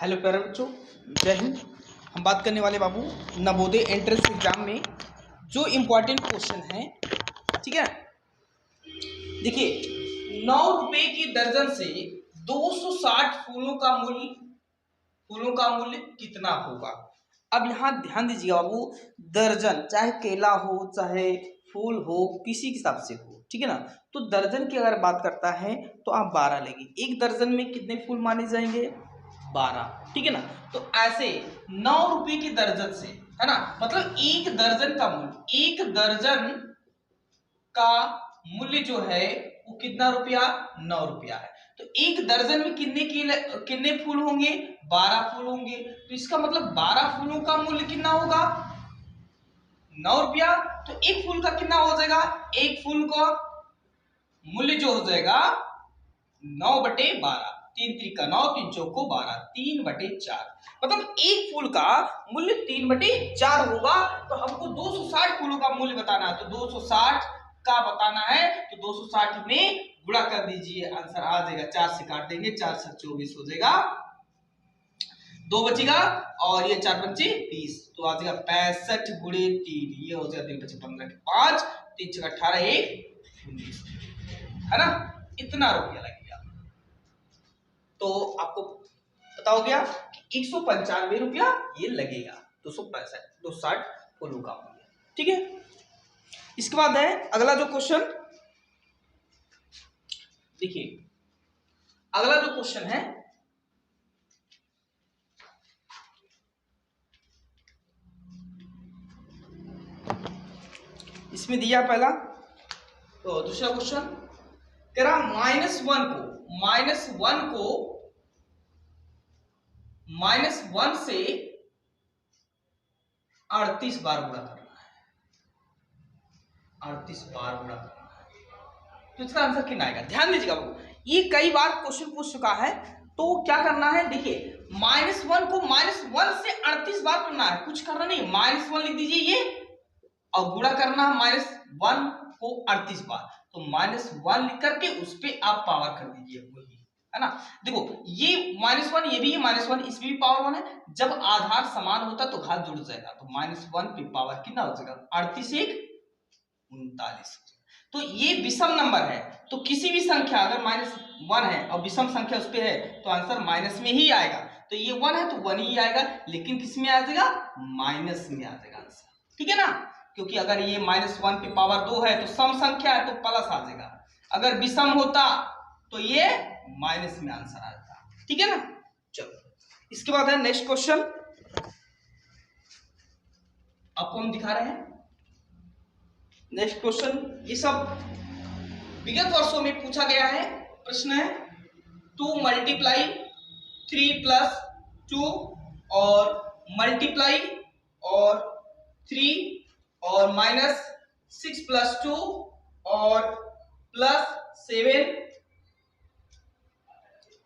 Hello प्यारे बच्चों, जय हिंद। हम बात करने वाले बाबू नवोदय एंट्रेंस एग्जाम में जो इम्पोर्टेंट क्वेश्चन है, ठीक है। देखिए, 9 रुपए की दर्जन से 260 फूलों का मूल्य कितना होगा। अब यहाँ ध्यान दीजिएगा बाबू, दर्जन चाहे केला हो चाहे फूल हो, किसी के हिसाब से हो, ठीक है ना। तो दर्जन की अगर बात करता है तो आप 12 लेंगे। एक दर्जन में कितने फूल माने जाएंगे? 12, ठीक है ना। तो ऐसे 9 रुपए की दर्जन से, है ना, मतलब एक दर्जन का मूल्य जो है वो कितना रुपया? 9 रुपया है। तो एक दर्जन में कितने फूल होंगे? 12 फूल होंगे। तो इसका मतलब 12 फूलों का मूल्य कितना होगा? 9 रुपया। तो एक फूल का कितना हो जाएगा? एक फूल का मूल्य जो हो जाएगा 9/12। 3 त्रिका 9, 3 चौको 12, 3/4। मतलब एक फूल का मूल्य 3/4 होगा। तो हमको 260 फूलों का मूल्य बताना है, तो 260 का बताना है, तो 260 में गुणा कर दीजिए, आंसर आ जाएगा। 4 से काट देंगे, 4 से 24 हो जाएगा, 2 बचेगा और ये 4 पंचे 20, तो आ जाएगा 65 गुणे 3, ये हो जाएगा 3 × 15 के 5, 3 × 18 1 19, है ना। इतना रुपया लगेगा। तो आपको पता हो गया कि 195 रुपया ये लगेगा। 260 फूलों का मूल्य, ठीक है। इसके बाद है अगला जो क्वेश्चन, देखिए अगला जो क्वेश्चन है, इसमें दिया पहला, तो दूसरा क्वेश्चन कह रहा -1 से 38 बार गुणा करना है। 38 बार गुणा करना है, तो इसका आंसर कितना आएगा? ध्यान दीजिएगा बाबू, ये कई बार क्वेश्चन पूछ चुका है। तो क्या करना है, देखिए -1 को -1 से 38 बार करना है, कुछ करना नहीं, -1 लिख दीजिए ये, और गुणा करना है -1 को 38 बार। तो -1 लिख करके उस पे आप पावर कर दीजिए, वही है ना। देखो ये -1, ये भी -1, इसमें भी पावर 1 है। जब आधार समान होता तो घात जुड़ जाएगा, तो -1 पे पावर कितना हो जाएगा? 38 1 39। तो ये विषम नंबर है, तो किसी भी संख्या अगर -1 है और विषम संख्या उस पे है तो आंसर माइनस में ही आएगा। तो ये 1 है तो 1 ही आएगा, लेकिन किस में आ जाएगा? माइनस में आ जाएगा आंसर, ठीक है ना। क्योंकि अगर ये -1 पे पावर 2 है तो सम संख्या है तो प्लस आ जाएगा, अगर विषम होता तो ये माइनस में आंसर आ जाता, ठीक है ना। चलो इसके बाद है नेक्स्ट क्वेश्चन, आपको हम दिखा रहे हैं नेक्स्ट क्वेश्चन। ये सब विगत वर्षों में पूछा गया है प्रश्न है। 2 × 3 + 2 और मल्टीप्लाई और 3 और -6 + 2 और +7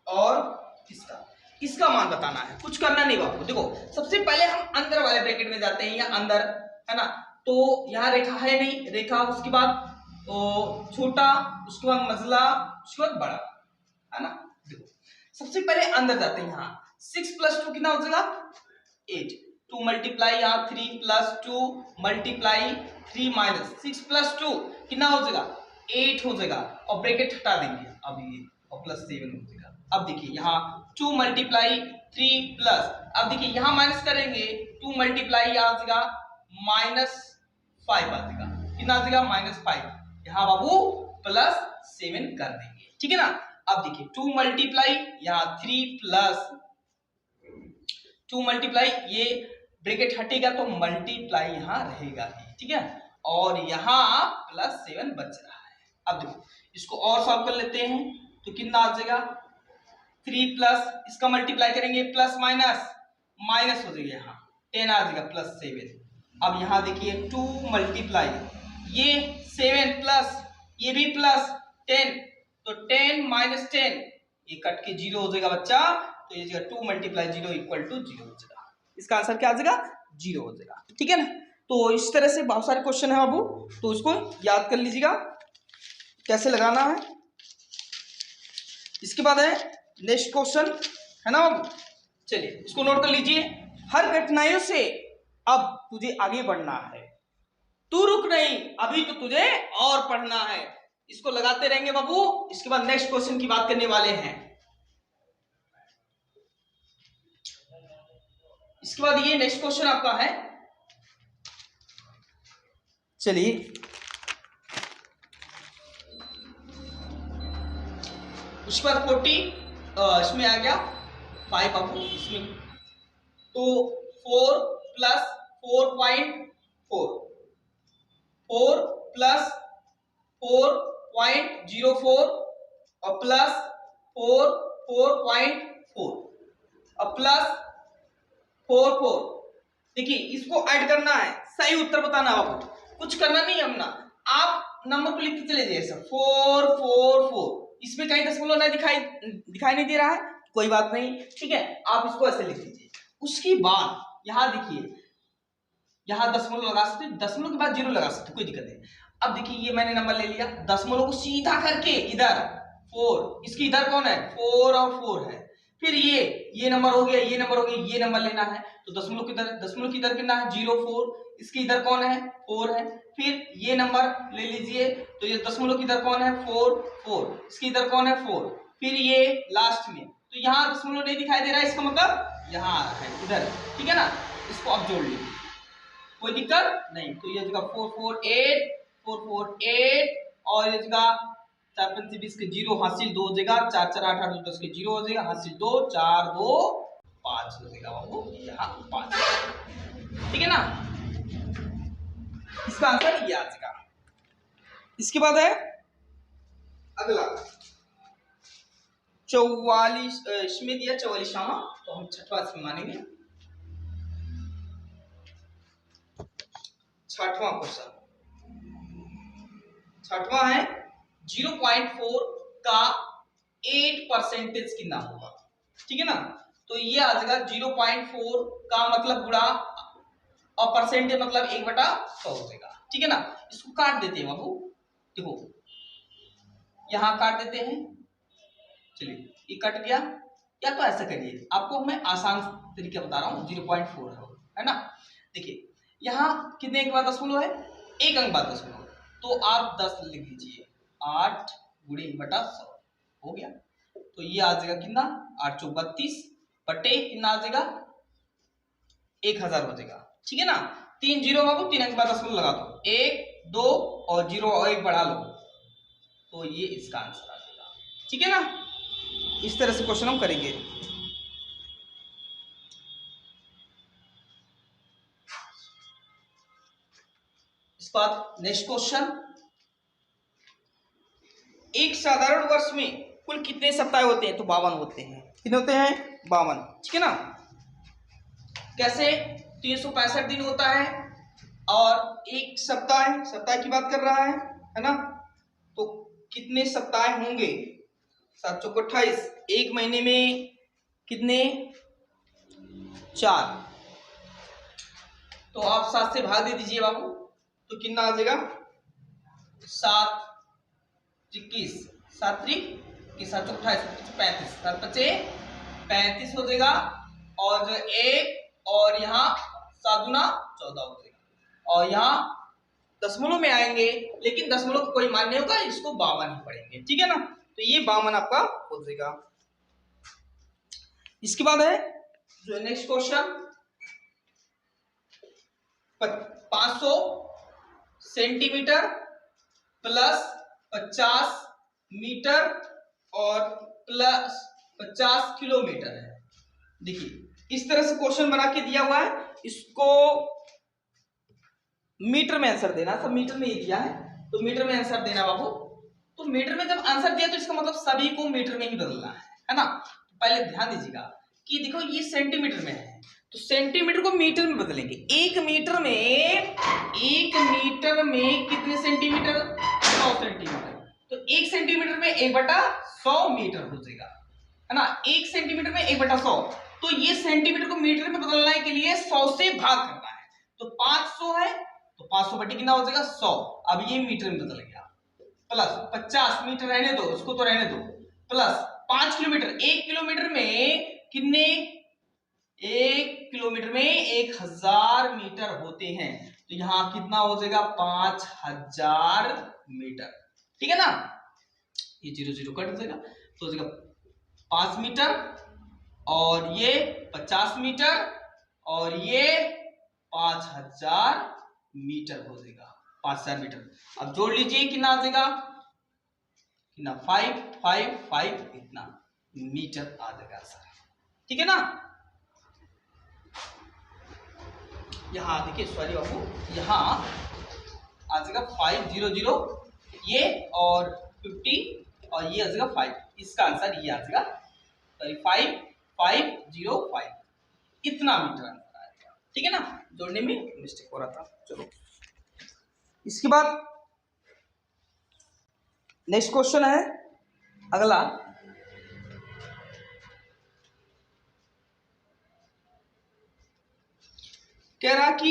और इसका मान बताना है। कुछ करना नहीं बाबू। देखो सबसे पहले हम अंदर वाले ब्रैकेट में जाते हैं, या अंदर, है ना। तो यहाँ रेखा है नहीं, रेखा उसके बाद तो छोटा, उसके बाद मझला, उसके बाद बड़ा, है ना। देखो सबसे पहले अंदर जाते हैं। यहाँ 6 + 2 कितना हो जाएगा? 8। 2 × यहाँ 3 + 2 मल्टीप्लाई 3 - 6 + 2 कितना हो जाएगा? 8 हो जाएगा, और ब्रैकेट हटा देंगे अब ये, और +7 हो जाएगा। अब देखिए यहाँ 2 × 3 प्लस, अब देखिए यहाँ माइनस करेंगे, 2 × यहाँ आ जाएगा -5 आ जाएगा, कितना आ जाएगा? -5। यहाँ बाबू +7 कर देंगे, ठीक है ना। अब देखिए 2 × यहाँ 3 प्लस 2 × ये ब्रैकेट हटेगा तो मल्टीप्लाई यहाँ रहेगा ही, ठीक है। और यहाँ +7 बच रहा है। अब देखो इसको और सॉल्व कर लेते हैं, तो कितना आ जाएगा? 3 प्लस, इसका मल्टीप्लाई करेंगे, प्लस माइनस हो जाएगा, यहाँ 10 आ जाएगा +7। अब यहाँ देखिए 2 × ये 7 प्लस ये भी +10, तो 10 - 10 ये कट के 0 हो जाएगा बच्चा। तो ये जगह 2 × 0 = 0 हो जाएगा। इसका आंसर क्या आ जाएगा? 0 हो जाएगा, ठीक है ना। तो इस तरह से बहुत सारे क्वेश्चन है बाबू, तो उसको याद कर लीजिएगा कैसे लगाना है। इसके बाद है नेक्स्ट क्वेश्चन, है ना बाबू। चलिए इसको नोट कर लीजिए। हर कठिनाइयों से अब तुझे आगे बढ़ना है, तू रुक नहीं, अभी तो तुझे और पढ़ना है। इसको लगाते रहेंगे बाबू। इसके बाद नेक्स्ट क्वेश्चन की बात करने वाले हैं। इसके बाद ये नेक्स्ट क्वेश्चन आपका है। चलिए उसके बाद 40 इसमें आ गया 5 बाबू इसमें, तो 4 प्लस 4.4, 4 प्लस 4.04 और प्लस 4.4 और प्लस 4. देखिए इसको ऐड करना है, सही उत्तर बताना है बाबू, कुछ करना नहीं है। अपना आप नंबर को लिखते चले जाइए सब 444। इसमें कहीं दशमलव नहीं दिखाई नहीं दे रहा है, कोई बात नहीं, ठीक है, आप इसको ऐसे लिख लीजिए। उसके बाद यहां देखिए, यहां दशमलव लगा सकते, दशमलव के बाद 0 लगा सकते, कोई दिक्कत नहीं। अब देखिए ये मैंने नंबर ले लिया, दशमलव को सीधा करके इधर 4, इसकी इधर कौन है 4 और 4 है, फिर ये नंबर हो गया, ये नंबर हो गया, ये नंबर लेना है, तो दशमलव की इधर कितना है 0 4, इसकी इधर कौन है 4 है, फिर ये नंबर ले लीजिए, तो ये दशमलव की इधर कौन है 4 4, इसकी इधर कौन है 4, फिर ये लास्ट में, तो यहाँ दशमलव नहीं दिखाई दे रहा है, इसका मतलब यहाँ आ रहा है इधर, ठीक है ना, इसको आप जोड़ लीजिए, कोई दिक्कत नहीं। तो ये जगह 448 और ये जगह 4 5 20 के 0 हासिल 2 जगह, 4 4 8 8 10 के 0 हो जाएगा, हासिल 2 4 2 5 हो जाएगा बाबू, यहाँ 5, ठीक है ना। इसका आंसर ये आ जाएगा। इसके बाद है अगला 44, इसमें दिया 44वां, तो हम छठवां इसमें मानेंगे। छठवां क्वेश्चन, छठवां है 0.4 का 8% कितना होगा, ठीक है ना। तो ये आ जाएगा 0.4 का मतलब गुणा और परसेंटेज मतलब 1/100 हो जाएगा, ठीक है ना। इसको काट देते हैं बाबू, देखो यहां काट देते हैं, चलिए ये कट गया, या तो ऐसा करिए, आपको मैं आसान तरीका बता रहा हूँ, 0.4 है ना। देखिए यहाँ कितने अंक बाद दशमलव है, 1 अंक बाद दशमलव, तो आप 10 लिख लीजिए, 8 गुणे 1/100 हो गया, तो ये आ जाएगा कितना 8 चौक 32 बटे कितना आ जाएगा 1000 हो जाएगा, ठीक है ना। 3 0 बाबू, 3 अंक बाद दशमलव लगा दो, 1 2 और 0 और 1 बढ़ा लो, तो ये इसका आंसर आ जाएगा, ठीक है ना। इस तरह से क्वेश्चन हम करेंगे। इस बाद नेक्स्ट क्वेश्चन, एक साधारण वर्ष में कुल कितने सप्ताह होते हैं, तो 52 होते हैं, कितने होते हैं 52, ठीक है ना। कैसे 365 दिन होता है और एक सप्ताह की बात कर रहा है ना, तो कितने सप्ताह होंगे 7 चौक 28, एक महीने में कितने 4, तो आप 7 से भाग दे दीजिए बाबू, तो कितना आ जाएगा 7 21 7 3 7 चौक 28 35 7 5 35 हो जाएगा, और जो 1 और यहाँ 7 गुना 14 हो जाएगा, और यहाँ दशमलव में आएंगे, लेकिन दशमलव को कोई मान नहीं होगा, इसको 52 ही पढ़ेंगे, ठीक है ना। तो ये 52 आपका हो जाएगा। इसके बाद है जो next question, 500 centimetre plus 50 metre और प्लस 50 किलोमीटर है। देखिए इस तरह से क्वेश्चन बना के दिया हुआ है, इसको मीटर में आंसर देना, सब मीटर में ही दिया है, तो मीटर में आंसर देना बाबू। तो मीटर में जब आंसर दिया तो इसका मतलब सभी को मीटर में ही बदलना है ना। तो पहले ध्यान दीजिएगा कि देखो ये सेंटीमीटर में है, तो सेंटीमीटर को मीटर में बदलेंगे। एक मीटर में कितने सेंटीमीटर 100 सेंटीमीटर, तो 1 सेंटीमीटर में 1/100 मीटर हो जाएगा, है ना। 1 सेंटीमीटर में 1/100, तो ये सेंटीमीटर को मीटर में बदलने के लिए 100 से भाग करना है, तो 500 है, तो 500 बटे कितना हो जाएगा 100, अब ये मीटर में बदल गया, प्लस 50 मीटर रहने दो, उसको तो रहने दो, प्लस 5 किलोमीटर, 1 किलोमीटर में कितने किलोमीटर में 1000 मीटर होते हैं, तो यहाँ कितना हो जाएगा 5000 मीटर। ठीक है ना, ये 0 0 कट हो जाएगा, तो हो जाएगा 5 मीटर और ये 50 मीटर और ये 5000 मीटर हो जाएगा, 5000 मीटर। अब जोड़ लीजिए कितना आ जाएगा, कितना 5 5 5 इतना मीटर आ जाएगा सर। ठीक है ना, यहाँ देखिए सॉरी बाबू, यहाँ आ जाएगा 500 ये और 50 और ये आ जाएगा 5, इसका आंसर ये आ जाएगा सॉरी 5505 इतना मीटर आंसर आएगा। ठीक है ना, जोड़ने में मिस्टेक हो रहा था। चलो इसके बाद नेक्स्ट क्वेश्चन है अगला, कह रहा कि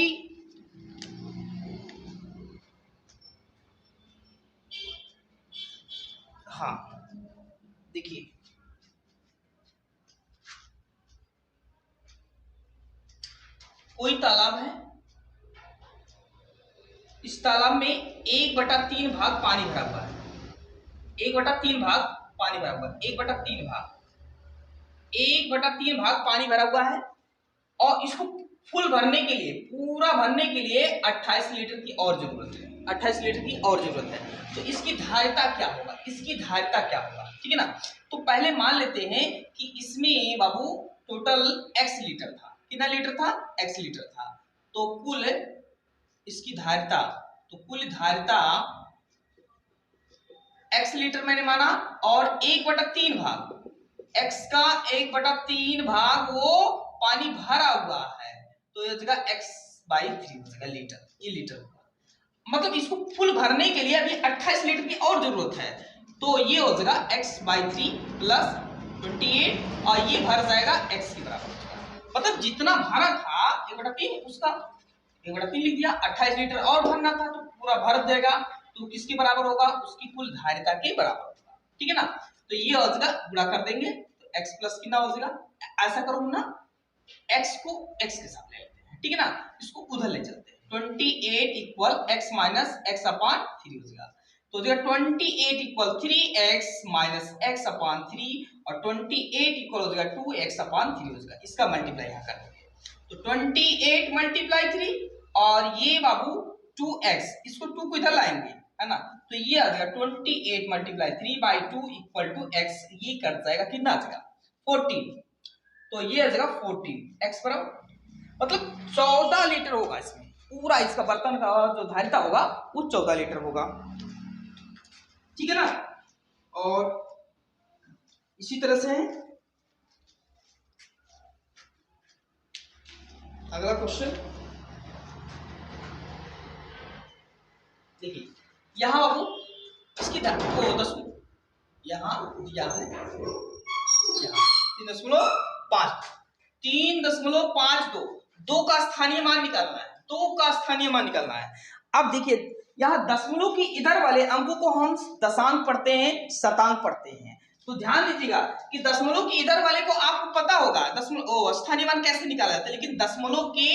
हाँ देखिए कोई तालाब है, इस तालाब में 1/3 भाग पानी भरा हुआ है, 1/3 भाग पानी भरा हुआ है, 1/3 भाग 1/3 भाग पानी भरा हुआ है और इसको फुल भरने के लिए, पूरा भरने के लिए 28 लीटर की और जरूरत है, 28 लीटर की और जरूरत है। तो इसकी धारिता क्या होगा, इसकी धारिता क्या होगा? ठीक है ना, तो पहले मान लेते हैं कि इसमें बाबू टोटल x लीटर था, कितना लीटर था, x लीटर था, तो कुल इसकी धारिता, तो कुल धारिता x लीटर मैंने माना और 1/3 भाग, x का 1/3 भाग वो पानी भरा हुआ है, तो ये जगह x/3 हो जाएगा लीटर, ये लीटर होगा। मतलब इसको फुल भरने के लिए अभी 28 लीटर की और जरूरत है, तो ये हो जाएगा x/3 प्लस 28 और ये भर जाएगा x के बराबर हो जाएगा। मतलब जितना भरा था 1/3 उसका 1/3 लिख दिया, 28 लीटर और भरना था तो पूरा भर देगा, तो किसके बराबर होगा, उसकी कुल धारिता के बराबर होगा। ठीक है ना, तो ये हो जाएगा, गुणा कर देंगे तो x प्लस कितना हो जाएगा, ऐसा करूंगा ना, x को x के साथ ले लेते हैं। ठीक है ना, इसको उधर ले चलते हैं, 28 equal x minus x upon 3 हो जाएगा, तो 28 equal 3x minus x upon 3 और 28 इक्वल हो जाएगा 2x अपॉन 3 हो जाएगा। इसका मल्टीप्लाई यहाँ कर देंगे, तो 28 मल्टीप्लाई 3 और ये बाबू 2x, इसको 2 को इधर लाएंगे है ना, तो ये आ जाएगा 28 मल्टीप्लाई 3/2 इक्वल टू x, ये कर जाएगा कितना आ जाएगा 14, तो ये आ जाएगा 14 x बराबर, मतलब 14 लीटर होगा इसमें, पूरा इसका बर्तन का जो धारिता होगा वो 14 लीटर होगा। ठीक है ना, और इसी तरह से अगला क्वेश्चन देखिए, यहां बाबू इसकी धारिता को 10 यहाँ दिया है, 3.52 दो का स्थानीय मान निकालना है, 2 का स्थानीय मान निकालना है। अब देखिए यहाँ दशमलव की इधर वाले अंकों को हम दशांक पढ़ते हैं, शतांक पढ़ते हैं, तो ध्यान दीजिएगा कि दशमलव की इधर वाले को आपको पता होगा दशमलव स्थानीय मान कैसे निकाला जाता है, लेकिन दशमलव के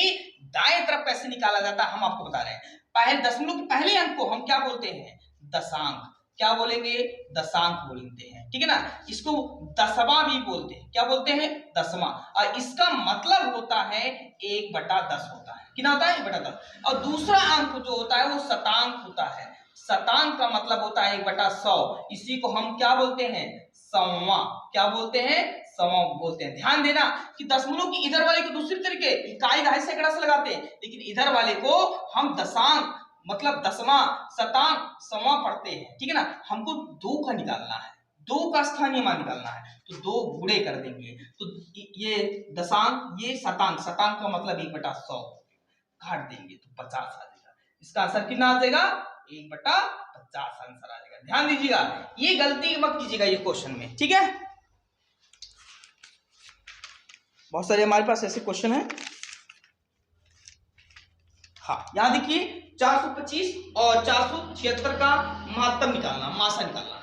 दाएं तरफ कैसे निकाला जाता है हम आपको बता रहे हैं। पहले दशमलव के पहले अंक को हम क्या बोलते हैं, दशांक, क्या बोलेंगे, दशांक बोलते हैं। ठीक है ना, इसको दसवां भी बोलते हैं, क्या बोलते हैं, दसवां, और इसका मतलब होता है 1/10 होता है, कितना होता है 1/10। और दूसरा अंक जो होता है वो शतांक होता है, शतांक का मतलब होता है 1/100, इसी को हम क्या बोलते हैं, सौवां, क्या बोलते हैं, सौवां बोलते हैं। ध्यान देना कि दशमलव की इधर वाले को दूसरी तरीके इकाई दहाई सैकड़ा से लगाते हैं, लेकिन इधर वाले को हम दशांक मतलब दसवां, शतांक, सौवां पढ़ते हैं। ठीक है ना, हमको 2 का निकालना है, 2 का स्थानीय मान निकालना है, तो 2 गुणे कर देंगे, तो ये दशांक ये शतांक, शतांक का मतलब 1/100 काट देंगे तो 50 आ जाएगा। इसका आंसर कितना आ जाएगा, 1/50 आंसर आ जाएगा। ध्यान दीजिएगा, ये गलती मत कीजिएगा ये क्वेश्चन में। ठीक है, बहुत सारे हमारे पास ऐसे क्वेश्चन है। हाँ यहाँ देखिए 425 और 476 का महत्तम निकालना, मासा निकालना है।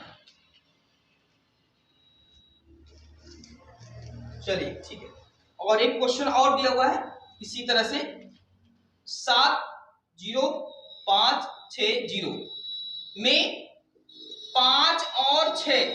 चलिए ठीक है, और एक क्वेश्चन और दिया हुआ है इसी तरह से 70560 में 5 और 6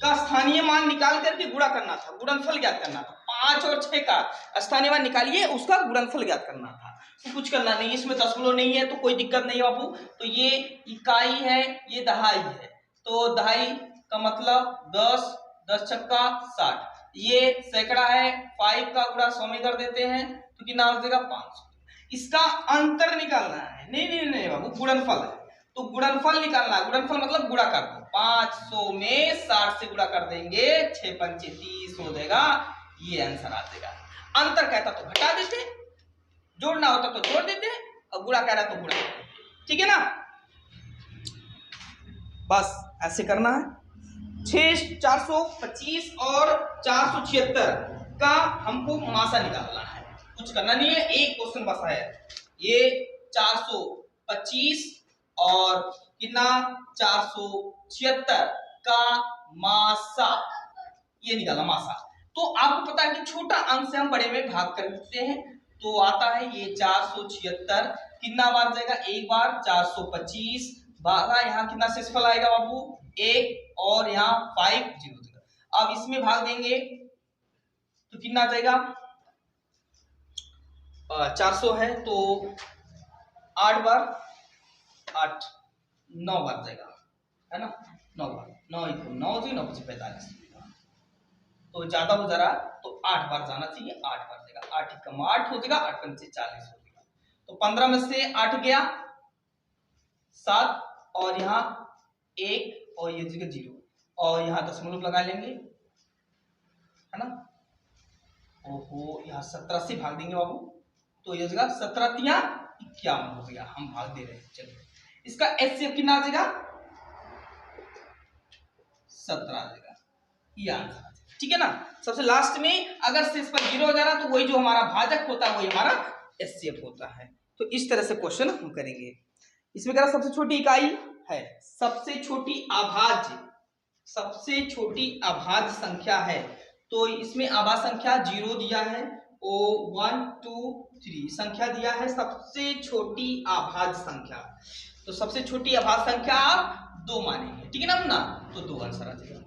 का स्थानीय मान निकाल करके गुणा करना था, गुणनफल ज्ञात करना था। 5 और 6 का स्थानीय मान निकालिए, उसका गुणनफल ज्ञात करना था। तो कुछ करना नहीं, इसमें दशमलव नहीं है तो कोई दिक्कत नहीं है बाबू। तो ये इकाई है, ये दहाई है, तो दहाई का मतलब 10, 10 छक्का 60। ये सैकड़ा है, 5 का गुणा 100 में कर देते हैं तो कितना हो जाएगा 500। इसका अंतर निकालना है, नहीं नहीं नहीं बाबू, गुणनफल है तो गुणनफल निकालना है। गुणनफल मतलब गुणा कर दो, 500 में 60 से गुणा कर देंगे, 6 पंचे 30 हो जाएगा, ये आंसर आ जाएगा। अंतर कहता तो घटा देते, जोड़ना होता तो जोड़ देते, और गुणा कह रहा तो गुणा, ठीक है ना। बस ऐसे करना है। 425 और 476 का हमको मासा निकालना है, कुछ करना नहीं है, एक क्वेश्चन बस है। ये 425 और कितना 476 का मासा, ये निकाला मासा। तो आपको पता है कि छोटा अंक से हम बड़े में भाग कर देते हैं, तो आता है ये 476 कितना बार जाएगा, एक बार 425 भागा, यहाँ कितना शेषफल आएगा बाबू 1, और यहाँ 5 0। अब इसमें भाग देंगे तो कितना जाएगा, 400 है तो 8 बार 8 9 बार जाएगा, है ना, 9 बार, 9 9 से 9 से 45, तो ज्यादा हो जा रहा तो 8 बार जाना चाहिए, 8 बार जाएगा, 8 कम 8 हो जाएगा, 8 पंचे 40 हो जाएगा। तो 15 में से 8 गया 7, और यहाँ 1 और ये जगह 0, और यहाँ दशमलव लगा लेंगे, है ना। ओहो, यहाँ 17 से भाग देंगे बाबू, तो ये जगह 17 तिया 51 हो गया, हम भाग दे रहे हैं। चलिए इसका एचसीएफ कितना आ जाएगा, 17 आ जाएगा, ये आंसर आ जाएगा, ठीक है ना। सबसे लास्ट में अगर शेषफल 0 हो जा रहा तो वही जो हमारा भाजक होता है वही हमारा एचसीएफ होता है। तो इस तरह से क्वेश्चन हम करेंगे। इसमें क्या सबसे छोटी इकाई है, सबसे छोटी अभाज्य, सबसे छोटी अभाज्य संख्या है, तो इसमें अभाज्य संख्या 0 दिया है, ओ 1 2 3 संख्या दिया है, सबसे छोटी अभाज्य संख्या। तो सबसे छोटी अभाज्य संख्या आप 2 मानेंगे, ठीक है ना, तो 2 आंसर आ जाएगा।